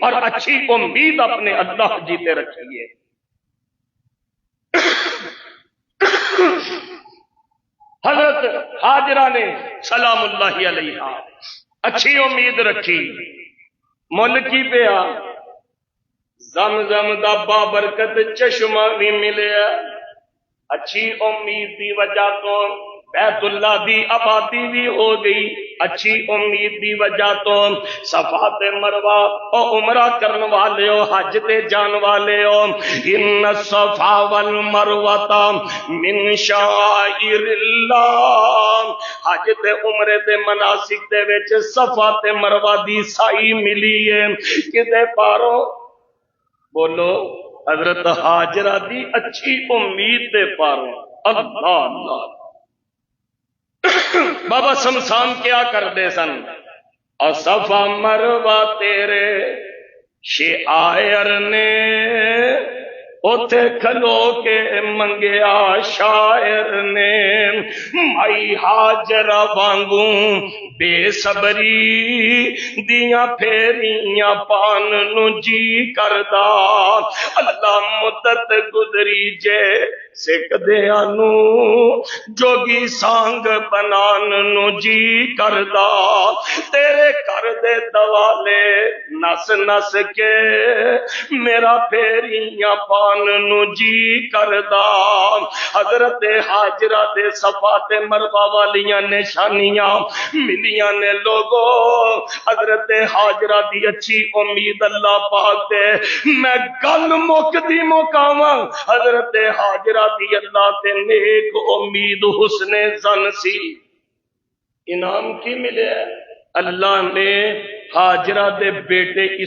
اور اچھی امید اپنے اللہ جیتے رکھیے۔ حضرت ہاجرہ نے سلام اللہ علیہا اچھی امید رکھی، مل کی پیا زمزم دا بابرکت چشمہ بھی ملیا، اچھی امید دی وجہ تو بیت اللہ دی آبادی بھی ہو گئی، اچھی امید دی وجہ تو صفا تے مروہ او عمرہ کرن والے ہو، حج تے جان والے ہو، ان الصفا والمروہ من شعائر اللہ، حج تے عمرے دے مناسک دے وچ صفا تے مروہ دی سائی ملی ہے، کدے پاروں بولو حضرت ہاجرہ دی اچھی امید دے پاروں۔ اللہ اللہ، بابا شمشان کیا کر دے سن، اور صفا مروہ تیرے شاعر نے اوتھے کھلو کے منگیا شاعر نے، مائی ہاجرہ وانگوں بے صبری دیاں پھیریاں پان نو جی کردا، اللہ مدت گزری جے سکھ دیاں نو جوگی سانگ بنان نو جی کردا، تیرے کر دے دوالے نس نس کے میرا پھیریاں پان نو جی کردا۔ حضرت ہاجرہ دے صفا تے مروہ والیاں نشانیاں ملیاں نے لوگو، حضرت ہاجرہ دی اچھی امید اللہ پاک دے، میں گل مک دی مکاواں، حضرت ہاجرہ دی اللہ تے نیک امید حسن زن سی، انعام کی ملے؟ اللہ نے ہاجرہ دے بیٹے